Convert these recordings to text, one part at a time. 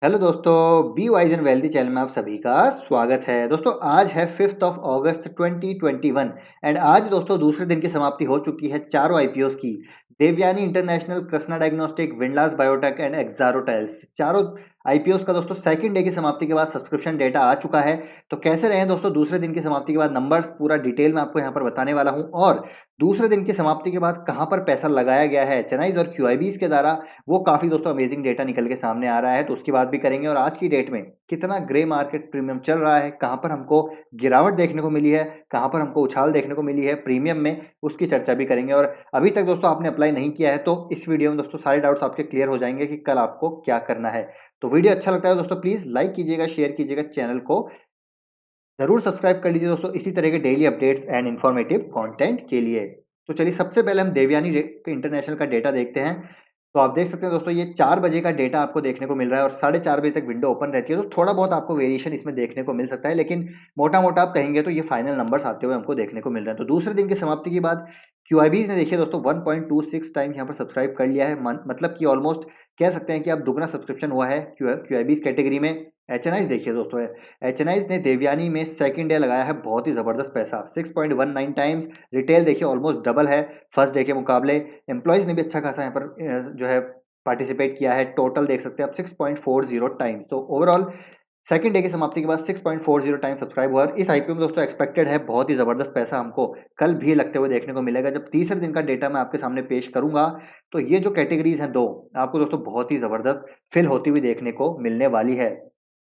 Hello दोस्तों, be wise and wealthy channel में आप सभी का स्वागत है। दोस्तों आज है 5 अगस्त 2021 एंड आज दोस्तों दूसरे दिन की समाप्ति हो चुकी है चारों आईपीओस की। Devyani international, Krishna diagnostic, Windlas biotech and Exxaro tiles, चारों आईपीओस का दोस्तों सेकंड डे की समाप्ति के बाद सब्सक्रिप्शन डेटा आ चुका है। तो कैसे रहे दोस्तों दूसरे दिन की समाप्ति के बाद नंबर्स पूरा डिटेल में आपको यहाँ पर बताने वाला हूँ, और दूसरे दिन की समाप्ति के बाद कहाँ पर पैसा लगाया गया है चेन्नईज और क्यूआईबीज के द्वारा, वो काफ़ी दोस्तों अमेजिंग डेटा निकल के सामने आ रहा है, तो उसकी बात भी करेंगे। और आज की डेट में कितना ग्रे मार्केट प्रीमियम चल रहा है, कहाँ पर हमको गिरावट देखने को मिली है, कहाँ पर हमको उछाल देखने को मिली है प्रीमियम में, उसकी चर्चा भी करेंगे। और अभी तक दोस्तों आपने अप्लाई नहीं किया है तो इस वीडियो में दोस्तों सारे डाउट्स आपके क्लियर हो जाएंगे कि कल आपको क्या करना है। तो वीडियो अच्छा लगता है दोस्तों प्लीज़ लाइक कीजिएगा, शेयर कीजिएगा, चैनल को जरूर सब्सक्राइब कर लीजिए दोस्तों इसी तरह के daily updates and informative content के लिए। तो चलिए सबसे पहले हम देवयानी इंटरनेशनल का डेटा देखते हैं। तो आप देख सकते हैं दोस्तों ये 4 बजे का डेटा आपको देखने को मिल रहा है और 4:30 बजे तक विंडो ओपन रहती है, तो थोड़ा बहुत आपको वेरिएशन इसमें देखने को मिल सकता है, लेकिन मोटा मोटा आप कहेंगे तो ये फाइनल नंबर्स आते हुए हमको देखने को मिल रहे हैं। तो दूसरे दिन की समाप्ति के बाद क्यूआईबीज ने देखिए दोस्तों 1.26 टाइम्स यहाँ पर सब्सक्राइब कर लिया है, मतलब कि ऑलमोस्ट कह सकते हैं कि अब दुगना सब्सक्रिप्शन हुआ है क्यूआईबीज कैटेगरी में। एचएनआईज देखिए दोस्तों, एचएनआईज ने देवयानी में सेकंड डे लगाया है बहुत ही ज़बरदस्त पैसा, 6.19 टाइम्स। रिटेल देखिए ऑलमोस्ट डबल है फर्स्ट डे के मुकाबले। एम्प्लॉयज़ ने भी अच्छा खासा यहाँ पर जो है पार्टिसिपेट किया है। टोटल देख सकते हैं आप 6.40 टाइम्स। तो ओवरऑल सेकंड डे की समाप्ति के बाद 6.40 टाइम सब्सक्राइब हुआ। और इस आईपीओ में दोस्तों एक्सपेक्टेड है बहुत ही ज़बरदस्त पैसा हमको कल भी लगते हुए देखने को मिलेगा। जब तीसरे दिन का डेटा मैं आपके सामने पेश करूंगा तो ये जो कैटेगरीज हैं दो, आपको दोस्तों बहुत ही ज़बरदस्त फिल होती हुई देखने को मिलने वाली है।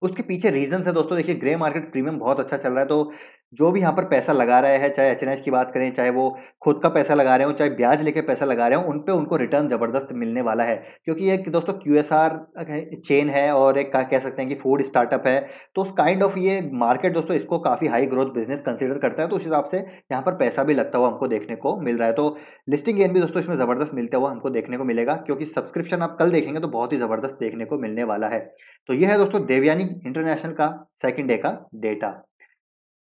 उसके पीछे रीज़न्स है दोस्तों, देखिए ग्रे मार्केट प्रीमियम बहुत अच्छा चल रहा है, तो जो भी यहाँ पर पैसा लगा रहे हैं, चाहे एचएनआईज की बात करें, चाहे वो खुद का पैसा लगा रहे हो, चाहे ब्याज लेके पैसा लगा रहे हो, उन पे उनको रिटर्न ज़बरदस्त मिलने वाला है। क्योंकि ये दोस्तों क्यूएसआर चेन है और एक कह सकते हैं कि फूड स्टार्टअप है, तो उस काइंड ऑफ ये मार्केट दोस्तों इसको काफ़ी हाई ग्रोथ बिजनेस कंसिडर करता है, तो उस हिसाब से यहाँ पर पैसा भी लगता हुआ हमको देखने को मिल रहा है। तो लिस्टिंग गेन भी दोस्तों इसमें ज़बरदस्त मिलता हुआ हमको देखने को मिलेगा, क्योंकि सब्सक्रिप्शन आप कल देखेंगे तो बहुत ही ज़बरदस्त देखने को मिलने वाला है। तो ये है दोस्तों देवयानी इंटरनेशनल का सेकंड डे का डेटा।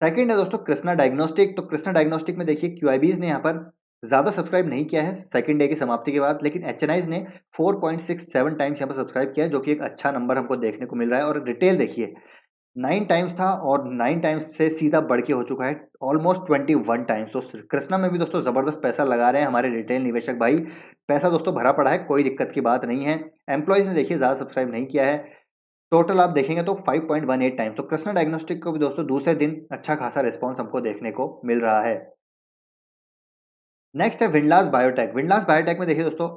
सेकंड है दोस्तों कृष्णा डायग्नोस्टिक। तो कृष्णा डायग्नोस्टिक में देखिए क्यूआईबीज ने यहाँ पर ज़्यादा सब्सक्राइब नहीं किया है सेकंड डे की समाप्ति के बाद, लेकिन एचएनआईज ने 4.67 टाइम्स यहाँ पर सब्सक्राइब किया है, जो कि एक अच्छा नंबर हमको देखने को मिल रहा है। और रिटेल देखिए 9 टाइम्स था और 9 टाइम्स से सीधा बढ़ के हो चुका है ऑलमोस्ट 21 टाइम्स। तो कृष्णा में भी दोस्तों ज़बरदस्त पैसा लगा रहे हैं हमारे रिटेल निवेशक भाई। पैसा दोस्तों भरा पड़ा है, कोई दिक्कत की बात नहीं है। एम्प्लॉयज़ ने देखिए ज़्यादा सब्सक्राइब नहीं किया है, टोटल आप देखेंगे तो 5.18 टाइम्स। तो कृष्णा डायग्नोस्टिक को भी दोस्तों दूसरे दिन अच्छा खासा रिस्पॉन्स हमको देखने को मिल रहा है। नेक्स्ट है विंडलास बायोटेक। विंडलास बायोटेक में देखिए दोस्तों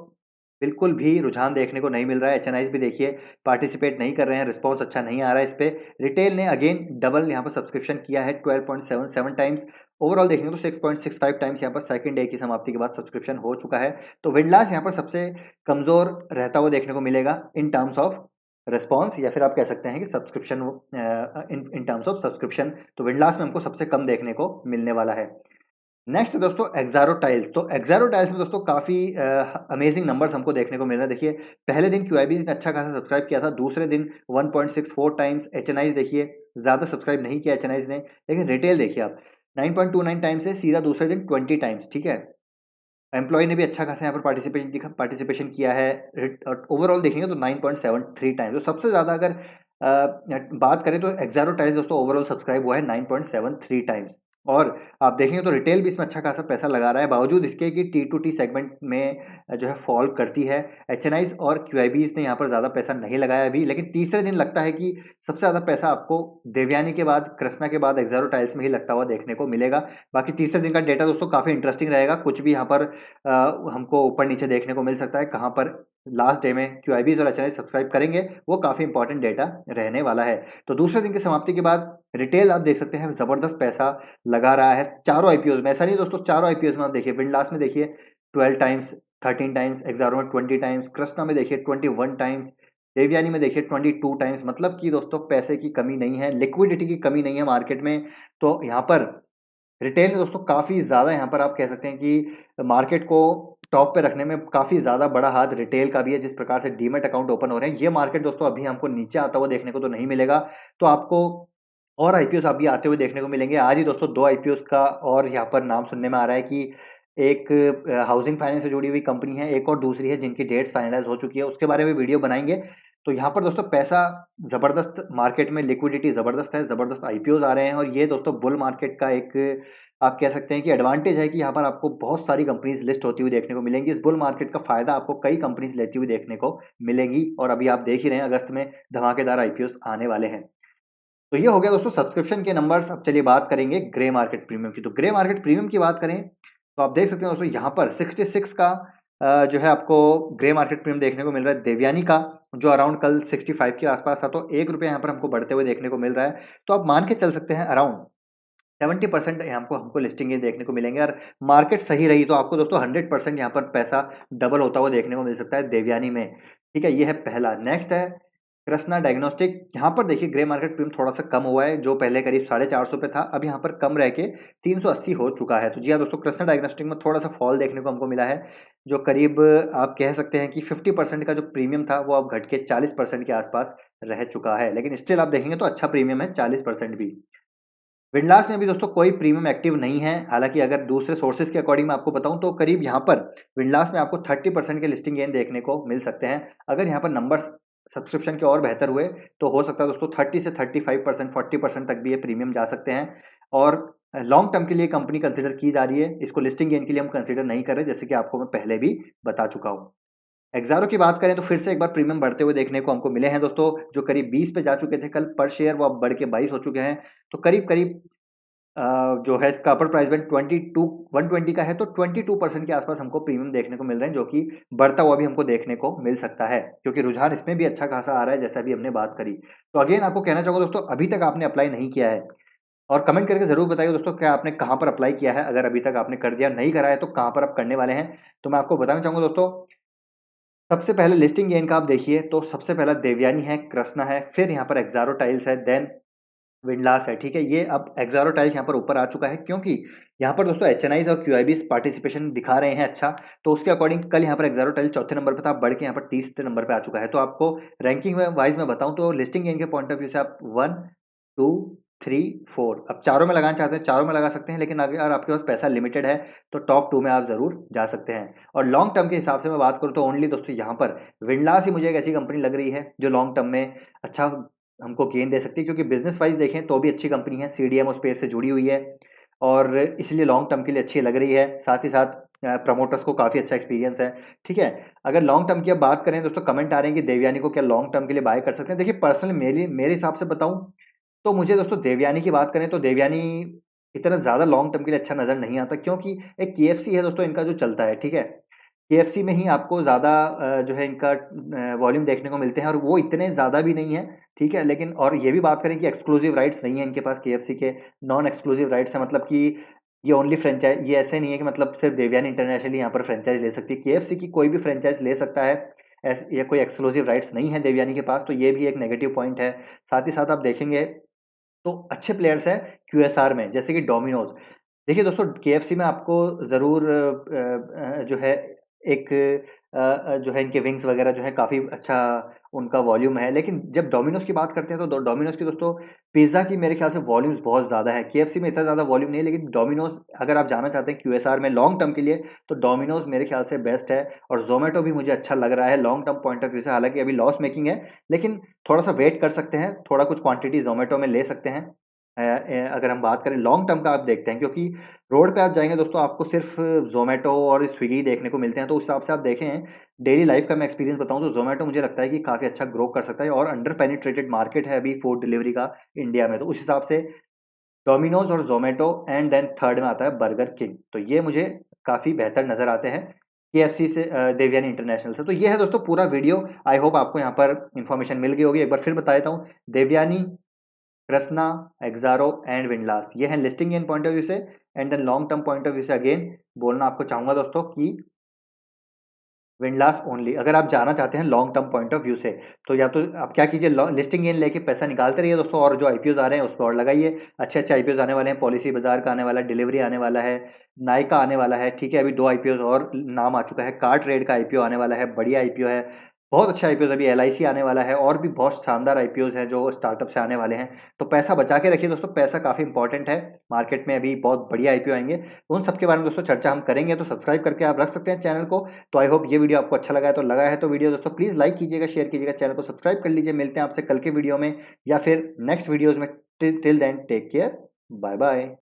बिल्कुल भी रुझान देखने को नहीं मिल रहा है। एचएनआईज भी देखिए पार्टिसिपेट नहीं कर रहे हैं, रिस्पॉन्स अच्छा नहीं आ रहा है इस पे। रिटेल ने अगेन डबल यहाँ पर सब्सक्रिप्शन किया है 12.77 टाइम्स। ओवरऑल देखेंगे तो 6.65 टाइम्स यहाँ पर सेकंड डे की समाप्ति के बाद सब्सक्रिप्शन हो चुका है। तो विंडलास यहाँ पर सबसे कमज़ोर रहता हुआ देखने को मिलेगा इन टर्म्स ऑफ रिस्पॉन्स, या फिर आप कह सकते हैं कि subscription in terms of subscription. तो विंडलास में हमको सबसे कम देखने को मिलने वाला है। नेक्स्ट दोस्तों एक्सारो टाइल्स। तो एक्सारो टाइल्स में दोस्तों काफ़ी अमेजिंग नंबर्स हमको देखने को मिल रहे हैं। देखिए पहले दिन क्यूआईबीज ने अच्छा खासा सब्सक्राइब किया था, दूसरे दिन 1.64 टाइम्स। एचएनआईज देखिए ज़्यादा सब्सक्राइब नहीं किया एचएनआईज ने, लेकिन रिटेल देखिए आप 9.29 टाइम्स से सीधा दूसरे दिन 20 टाइम्स, ठीक है। एम्प्लॉय ने भी अच्छा खासा यहाँ पर पार्टिसिपेशन किया है। ओवरऑल देखेंगे तो 9.73 टाइम्स। तो सबसे ज़्यादा अगर बात करें तो एक्सारो टाइल्स दोस्तों ओवरऑल सब्सक्राइब हुआ है 9.73 टाइम्स। और आप देखेंगे तो रिटेल भी इसमें अच्छा खासा पैसा लगा रहा है, बावजूद इसके कि टी टू टी सेगमेंट में जो है फॉल करती है। एचएनआईज और क्यूआईबीज ने यहाँ पर ज़्यादा पैसा नहीं लगाया अभी, लेकिन तीसरे दिन लगता है कि सबसे ज़्यादा पैसा आपको देवयानी के बाद, कृष्णा के बाद एक्सारो टाइल्स में ही लगता हुआ देखने को मिलेगा। बाकी तीसरे दिन का डेटा दोस्तों काफ़ी इंटरेस्टिंग रहेगा, कुछ भी यहाँ पर हमको ऊपर नीचे देखने को मिल सकता है। कहाँ पर लास्ट डे में क्यूआईबीज और एचएनआईज सब्सक्राइब करेंगे वो काफ़ी इंपॉर्टेंट डेटा रहने वाला है। तो दूसरे दिन की समाप्ति के बाद रिटेल आप देख सकते हैं ज़बरदस्त पैसा लगा रहा है चारों आईपीओज में। ऐसा नहीं दोस्तों, चारों आईपीओज में आप देखिए विंडलास में देखिए 12 टाइम्स, 13 टाइम्स, एक्सारो में 20 टाइम्स, कृष्णा में देखिए 21 टाइम्स, देवयानी में देखिए 22 टाइम्स। मतलब कि दोस्तों पैसे की कमी नहीं है, लिक्विडिटी की कमी नहीं है मार्केट में। तो यहाँ पर रिटेल में दोस्तों काफ़ी ज़्यादा यहाँ पर आप कह सकते हैं कि मार्केट को टॉप पे रखने में काफ़ी ज़्यादा बड़ा हाथ रिटेल का भी है। जिस प्रकार से डीमेट अकाउंट ओपन हो रहे हैं, ये मार्केट दोस्तों अभी हमको नीचे आता हुआ देखने को तो नहीं मिलेगा। तो आपको और आईपीओस अभी आते हुए देखने को मिलेंगे। आज ही दोस्तों 2 आईपीओस का और यहाँ पर नाम सुनने में आ रहा है कि एक हाउसिंग फाइनेंस से जुड़ी हुई कंपनी है, एक और दूसरी है जिनकी डेट्स फाइनलाइज हो चुकी है, उसके बारे में वीडियो बनाएंगे। तो यहाँ पर दोस्तों पैसा ज़बरदस्त, मार्केट में लिक्विडिटी ज़बरदस्त है, ज़बरदस्त आईपीओज़ आ रहे हैं और ये दोस्तों बुल मार्केट का एक आप कह सकते हैं कि एडवांटेज है कि यहाँ पर आपको बहुत सारी कंपनीज़ लिस्ट होती हुई देखने को मिलेंगी। इस बुल मार्केट का फ़ायदा आपको कई कंपनीज़ लेती हुई देखने को मिलेंगी और अभी आप देख ही रहे हैं अगस्त में धमाकेदार आईपीओज़ आने वाले हैं। तो ये हो गया दोस्तों सब्सक्रिप्शन के नंबर्स। अब चलिए बात करेंगे ग्रे मार्केट प्रीमियम की। तो ग्रे मार्केट प्रीमियम की बात करें तो आप देख सकते हैं दोस्तों यहाँ पर 66 का जो है आपको ग्रे मार्केट प्रीमियम देखने को मिल रहा है। देवयानी का जो अराउंड कल 65 के आसपास था, तो ₹1 यहाँ पर हमको बढ़ते हुए देखने को मिल रहा है। तो आप मान के चल सकते हैं अराउंड 70% यहाँ को हमको लिस्टिंग देखने को मिलेंगे और मार्केट सही रही तो आपको दोस्तों 100% यहाँ पर पैसा डबल होता हुआ देखने को मिल सकता है देवयानी में। ठीक है, ये है पहला। नेक्स्ट है कृष्णा डायग्नोस्टिक। यहाँ पर देखिए ग्रे मार्केट प्रीमियम थोड़ा सा कम हुआ है, जो पहले करीब 450 पे था, अब यहाँ पर कम रह के 380 हो चुका है। तो जी हाँ दोस्तों, कृष्णा डायग्नोस्टिक में थोड़ा सा फॉल देखने को हमको मिला है, जो करीब आप कह सकते हैं कि 50% का जो प्रीमियम था वो अब घट के 40% के आसपास रह चुका है, लेकिन स्टिल आप देखेंगे तो अच्छा प्रीमियम है, 40% भी। विंडलास में भी दोस्तों कोई प्रीमियम एक्टिव नहीं है, हालांकि अगर दूसरे सोर्सेज के अकॉर्डिंग मैं आपको बताऊं तो करीब यहाँ पर विंडलास में आपको 30% के लिस्टिंग गेन देखने को मिल सकते हैं। अगर यहाँ पर नंबर्स सब्सक्रिप्शन के और बेहतर हुए तो हो सकता है दोस्तों 30 से 35%, 40% तक भी ये प्रीमियम जा सकते हैं और लॉन्ग टर्म के लिए कंपनी कंसिडर की जा रही है। इसको लिस्टिंग गेन के लिए हम कंसिडर नहीं कर रहे, जैसे कि आपको मैं पहले भी बता चुका हूँ। एक्सारो की बात करें तो फिर से एक बार प्रीमियम बढ़ते हुए देखने को हमको मिले हैं दोस्तों, जो करीब 20 पे जा चुके थे कल पर शेयर, वो अब बढ़ के 22 हो चुके हैं। तो करीब करीब जो है इसका अपर प्राइस बैंड 120 का है, तो 22% के आसपास हमको प्रीमियम देखने को मिल रहे हैं, जो कि बढ़ता हुआ भी हमको देखने को मिल सकता है, क्योंकि रुझान इसमें भी अच्छा खासा आ रहा है, जैसा अभी हमने बात करी। तो अगेन आपको कहना चाहूँगा दोस्तों, अभी तक आपने अप्लाई नहीं किया है और कमेंट करके ज़रूर बताइए दोस्तों, क्या आपने कहाँ पर अप्लाई किया है। अगर अभी तक आपने कर दिया, नहीं करा है, तो कहाँ पर आप करने वाले हैं। तो मैं आपको बताना चाहूँगा दोस्तों, सबसे पहले लिस्टिंग गेन का आप देखिए तो सबसे पहला देवयानी है, कृष्णा है, फिर यहाँ पर एक्सारो टाइल्स है, देन विंडलास है। ठीक है, ये अब एक्सारो टाइल्स यहाँ पर ऊपर आ चुका है, क्योंकि यहाँ पर दोस्तों एचएनआईज और क्यूआईबीज पार्टिसिपेशन दिखा रहे हैं अच्छा, तो उसके अकॉर्डिंग कल यहाँ पर एक्सारो टाइल्स चौथे नंबर पर था, बढ़ के यहाँ पर 30 नंबर पे आ चुका है। तो आपको रैंकिंग वाइज मैं बताऊँ तो लिस्टिंग गेन के पॉइंट ऑफ व्यू से आप 1, 2, 3, 4 अब चारों में लगाना चाहते हैं चारों में लगा सकते हैं, लेकिन अगर आपके पास पैसा लिमिटेड है तो टॉप 2 में आप जरूर जा सकते हैं। और लॉन्ग टर्म के हिसाब से मैं बात करूँ तो ओनली दोस्तों यहाँ पर विंडलास ही मुझे एक ऐसी कंपनी लग रही है जो लॉन्ग टर्म में अच्छा हमको गेन दे सकती है, क्योंकि बिजनेस वाइज देखें तो भी अच्छी कंपनी है, सीडीएमओ स्पेस से जुड़ी हुई है और इसलिए लॉन्ग टर्म के लिए अच्छी लग रही है। साथ ही साथ प्रमोटर्स को काफ़ी अच्छा एक्सपीरियंस है। ठीक है, अगर लॉन्ग टर्म की अब बात करें दोस्तों, कमेंट आ रहे हैं कि देवयानी को क्या लॉन्ग टर्म के लिए बाय कर सकते हैं। देखिए पर्सनली मेरे हिसाब से बताऊं तो मुझे दोस्तों देवयानी की बात करें तो देवयानी इतना ज़्यादा लॉन्ग टर्म के लिए अच्छा नज़र नहीं आता, क्योंकि एक केएफसी है दोस्तों इनका जो चलता है। ठीक है, केएफसी में ही आपको ज़्यादा जो है इनका वॉल्यूम देखने को मिलते हैं और वो इतने ज़्यादा भी नहीं है। ठीक है, लेकिन और ये भी बात करें कि एक्सक्लूसिव राइट्स नहीं है इनके पास, केएफसी के नॉन एक्सक्लूसिव राइट्स है, मतलब कि ये ओनली फ्रेंचाइज, ये ऐसे नहीं है कि मतलब सिर्फ देवयानी इंटरनेशनली यहाँ पर फ्रेंचाइज ले सकती है। केएफसी की कोई भी फ्रेंचाइज ले सकता है, ये कोई एक्सक्लूसिव राइट्स नहीं है देवयानी के पास, तो ये भी एक नेगेटिव पॉइंट है। साथ ही साथ आप देखेंगे तो अच्छे प्लेयर्स हैं क्यूएसआर में, जैसे कि डोमिनोज। देखिए दोस्तों, केएफसी में आपको ज़रूर जो है एक जो है इनके विंग्स वगैरह जो है काफ़ी अच्छा उनका वॉल्यूम है, लेकिन जब डोमिनोज की बात करते हैं तो डोमिनोज की दोस्तों पिज़्ज़ा की मेरे ख्याल से वॉल्यूम्स बहुत ज़्यादा है। केएफसी में इतना ज़्यादा वॉल्यूम नहीं है, लेकिन डोमिनोज अगर आप जाना चाहते हैं क्यूएसआर में लॉन्ग टर्म के लिए तो डोमिनोज मेरे ख्याल से बेस्ट है। और जोमेटो भी मुझे अच्छा लग रहा है long term point of view से, हालांकि अभी लॉस मेकिंग है, लेकिन थोड़ा सा वेट कर सकते हैं, थोड़ा कुछ क्वांटिटी जोमेटो में ले सकते हैं। अगर हम बात करें लॉन्ग टर्म का आप देखते हैं, क्योंकि रोड पे आप जाएंगे दोस्तों आपको सिर्फ जोमेटो और स्विगी देखने को मिलते हैं, तो उस हिसाब से आप देखें डेली लाइफ का मैं एक्सपीरियंस बताऊं तो जोमेटो मुझे लगता है कि काफ़ी अच्छा ग्रो कर सकता है और अंडर पेनिट्रेटेड मार्केट है अभी फूड डिलीवरी का इंडिया में। तो उस हिसाब से डोमिनोज और जोमेटो एंड देन थर्ड में आता है बर्गर किंग, तो ये मुझे काफ़ी बेहतर नज़र आते हैं केएफसी से, देवयानी इंटरनेशनल से। तो ये है दोस्तों पूरा वीडियो, आई होप आपको यहाँ पर इन्फॉर्मेशन मिल गई होगी। एक बार फिर बता देता हूँ, देवयानी, कृष्णा, एक्सारो एंड विंडलास, ये हैं listing in point of view से। And then long term point of view से अगेन बोलना आपको चाहूंगा दोस्तों कि विंडलास ओनली, अगर आप जाना चाहते हैं long term point of view से, तो या तो आप क्या कीजिए, लिस्टिंग इन लेके पैसा निकालते रहिए दोस्तों, और जो आईपीओज आ रहे हैं उस पर और लगाइए। अच्छे अच्छे आईपीओज आने वाले हैं, पॉलिसी बाजार का आने वाला है, डिलीवरी आने वाला है, नायका आने वाला है। ठीक है, अभी 2 आईपीओज और नाम आ चुका है, कार ट्रेड का आईपीओ आने वाला है, बढ़िया आईपीओ है। बहुत अच्छे आईपीओज अभी एलआईसी आने वाला है और भी बहुत शानदार आईपीओज हैं जो स्टार्टअप से आने वाले हैं। तो पैसा बचा के रखिए दोस्तों, पैसा काफ़ी इंपॉर्टेंट है। मार्केट में अभी बहुत बढ़िया आईपीओ आएंगे, उन सब के बारे में दोस्तों चर्चा हम करेंगे। तो सब्सक्राइब करके आप रख सकते हैं चैनल को। तो आई होप ये वीडियो आपको अच्छा लगा है, तो लगा है तो वीडियो दोस्तों प्लीज़ लाइक कीजिएगा, शेयर कीजिएगा, चैनल को सब्सक्राइब कर लीजिए। मिलते हैं आपसे कल के वीडियो में या फिर नेक्स्ट वीडियोज़ में। Till then take care, bye bye.